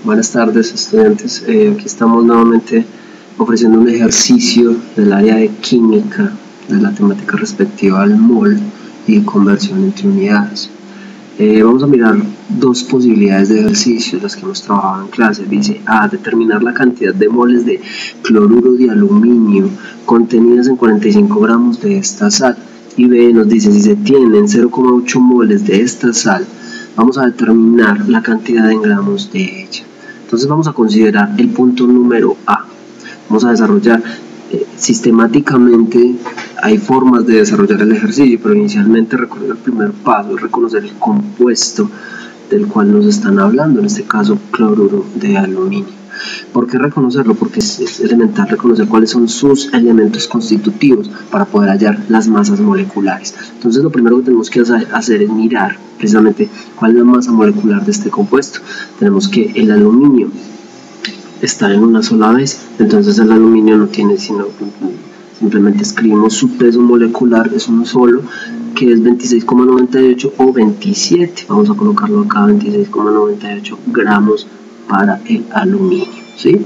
Buenas tardes, estudiantes. Aquí estamos nuevamente ofreciendo un ejercicio del área de química de la temática respectiva al mol y conversión entre unidades. Vamos a mirar dos posibilidades de ejercicios, las que hemos trabajado en clase. Dice A, determinar la cantidad de moles de cloruro de aluminio contenidas en 45 gramos de esta sal. Y B, nos dice si se tienen 0,8 moles de esta sal, vamos a determinar la cantidad en gramos de ella. Entonces vamos a considerar el punto número A. Vamos a desarrollar sistemáticamente, hay formas de desarrollar el ejercicio, pero inicialmente recuerden el primer paso, es reconocer el compuesto del cual nos están hablando, en este caso cloruro de aluminio. ¿Por qué reconocerlo? Porque es elemental reconocer cuáles son sus elementos constitutivos para poder hallar las masas moleculares. Entonces lo primero que tenemos que hacer es mirar precisamente cuál es la masa molecular de este compuesto. Tenemos que el aluminio está en una sola vez, entonces el aluminio no tiene sino, simplemente escribimos su peso molecular, es uno solo, que es 26,98 o 27, vamos a colocarlo acá, 26,98 gramos para el aluminio, ¿sí?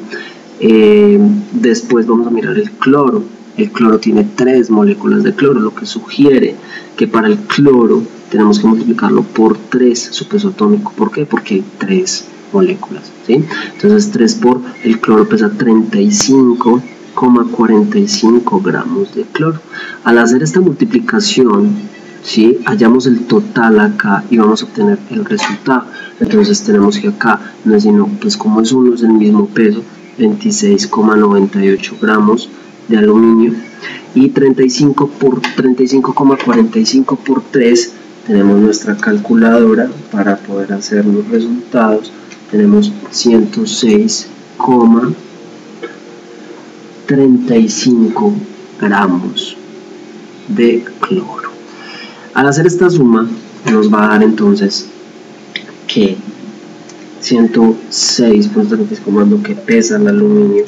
Después vamos a mirar el cloro. El cloro tiene 3 moléculas de cloro, lo que sugiere que para el cloro tenemos que multiplicarlo por 3 su peso atómico. ¿Por qué? Porque hay 3 moléculas, ¿sí? Entonces 3 por el cloro pesa 35,45 gramos de cloro. Al hacer esta multiplicación, ¿sí?, hallamos el total acá y vamos a obtener el resultado. Entonces tenemos que acá no es sino, pues como es uno, es el mismo peso, 26,98 gramos de aluminio, y 35,45 por 3, tenemos nuestra calculadora para poder hacer los resultados. Tenemos 106,35 gramos de cloro. Al hacer esta suma nos va a dar entonces que 106,35 lo que pesa el aluminio,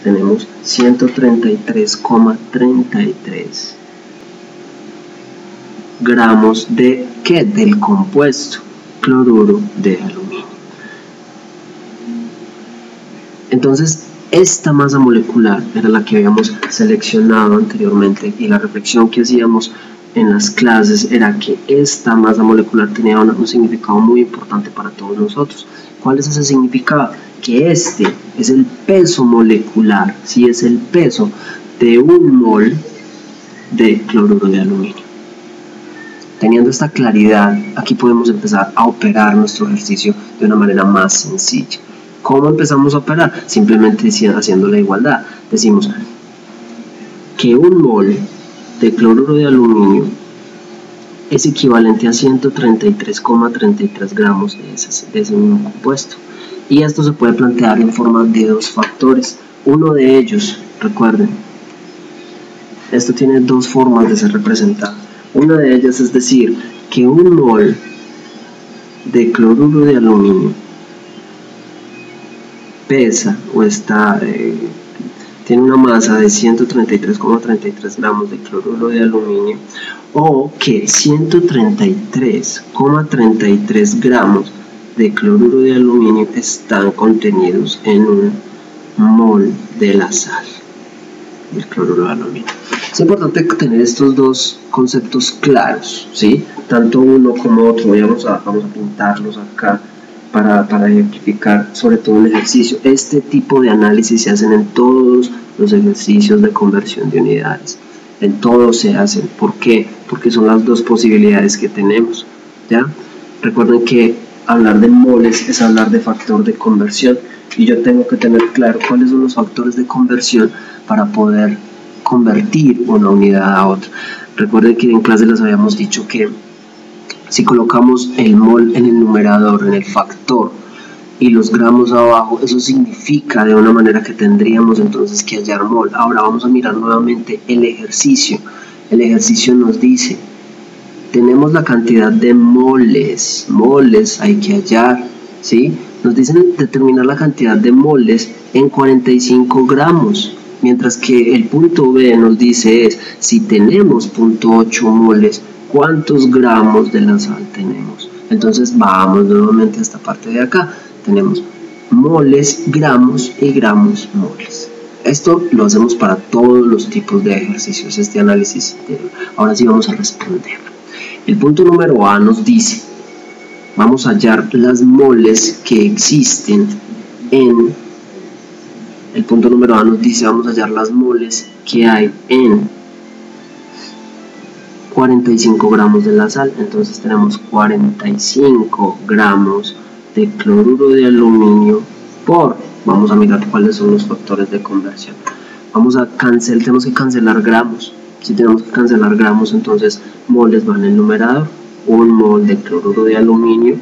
tenemos 133,33 gramos de ¿qué? Del compuesto cloruro de aluminio. Entonces esta masa molecular era la que habíamos seleccionado anteriormente, y la reflexión que hacíamos en las clases era que esta masa molecular tenía un significado muy importante para todos nosotros. ¿Cuál es ese significado? Que este es el peso molecular, ¿sí? Es el peso de un mol de cloruro de aluminio. Teniendo esta claridad, aquí podemos empezar a operar nuestro ejercicio de una manera más sencilla. ¿Cómo empezamos a operar? Simplemente haciendo la igualdad. Decimos que un mol de cloruro de aluminio es equivalente a 133,33 gramos de ese mismo compuesto. Y esto se puede plantear en forma de dos factores. Uno de ellos, recuerden, esto tiene dos formas de ser representado. Una de ellas es decir que un mol de cloruro de aluminio pesa o tiene una masa de 133,33 gramos de cloruro de aluminio, o que 133,33 gramos de cloruro de aluminio están contenidos en un mol de la sal del cloruro de aluminio. Es importante tener estos dos conceptos claros, ¿sí? Tanto uno como otro. Vamos a pintarlos acá para ejemplificar sobre todo un ejercicio. Este tipo de análisis se hacen en todos los ejercicios de conversión de unidades. En todos se hacen. ¿Por qué? Porque son las dos posibilidades que tenemos, ¿ya? Recuerden que hablar de moles es hablar de factor de conversión, y yo tengo que tener claro cuáles son los factores de conversión para poder convertir una unidad a otra. Recuerden que en clase les habíamos dicho que si colocamos el mol en el numerador, en el factor, y los gramos abajo, eso significa de una manera que tendríamos entonces que hallar mol. Ahora vamos a mirar nuevamente el ejercicio. El ejercicio nos dice, tenemos la cantidad de moles hay que hallar, ¿sí? Nos dicen determinar la cantidad de moles en 45 gramos, mientras que el punto B nos dice es, si tenemos 0,8 moles, ¿cuántos gramos de la sal tenemos? Entonces vamos nuevamente a esta parte de acá. tenemos moles, gramos y gramos, moles. Esto lo hacemos para todos los tipos de ejercicios, este análisis interior. Ahora sí vamos a responder. El punto número A nos dice, vamos a hallar las moles que existen en... El punto número A nos dice, vamos a hallar las moles que hay en 45 gramos de la sal. Entonces tenemos 45 gramos de cloruro de aluminio por, vamos a mirar cuáles son los factores de conversión. Tenemos que cancelar gramos. Si tenemos que cancelar gramos, entonces moles van en el numerador. Un mol de cloruro de aluminio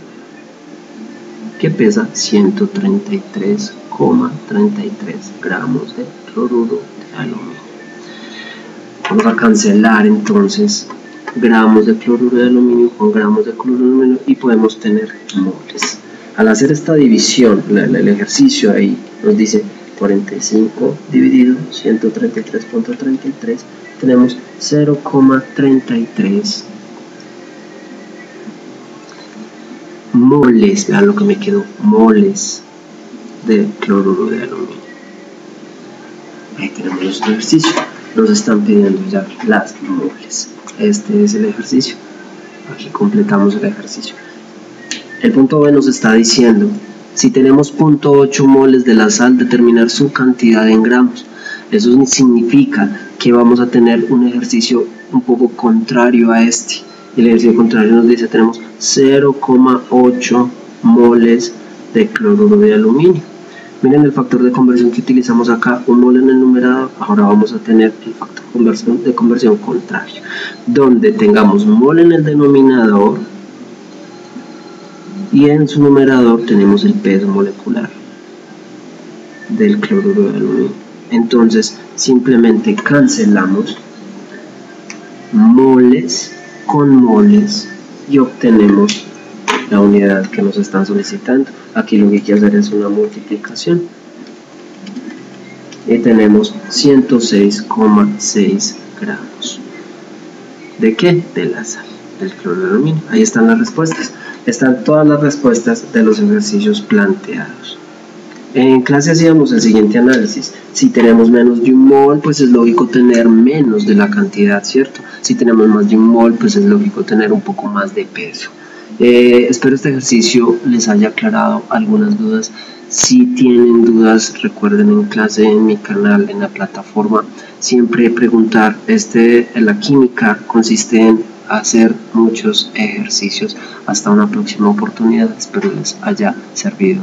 que pesa 133,33 gramos de cloruro de aluminio. Vamos a cancelar entonces gramos de cloruro de aluminio con gramos de cloruro de aluminio y podemos tener moles. Al hacer esta división, el ejercicio ahí nos dice 45 dividido 133.33, tenemos 0,33 moles, vean lo que me quedó, moles de cloruro de aluminio. Ahí tenemos nuestro ejercicio, nos están pidiendo ya las moles. Este es el ejercicio, aquí completamos el ejercicio. El punto B nos está diciendo, si tenemos 0.8 moles de la sal, determinar su cantidad en gramos. Eso significa que vamos a tener un ejercicio un poco contrario a este. El ejercicio contrario nos dice, tenemos 0,8 moles de cloruro de aluminio. Miren el factor de conversión que utilizamos acá, un mol en el numerador. Ahora vamos a tener el factor de conversión contrario, donde tengamos un mol en el denominador y en su numerador tenemos el peso molecular del cloruro de aluminio. Entonces simplemente cancelamos moles con moles y obtenemos la unidad que nos están solicitando. Aquí lo que hay que hacer es una multiplicación y tenemos 106,6 gramos. ¿De qué? De la sal, del cloruro de aluminio. Ahí están las respuestas. Están todas las respuestas de los ejercicios planteados. En clase hacíamos el siguiente análisis. Si tenemos menos de un mol, pues es lógico tener menos de la cantidad, ¿cierto? Si tenemos más de un mol, pues es lógico tener un poco más de peso. Espero este ejercicio les haya aclarado algunas dudas. Si tienen dudas, recuerden en clase, en mi canal, en la plataforma, siempre preguntar. La química consiste en hacer muchos ejercicios. Hasta una próxima oportunidad, espero les haya servido.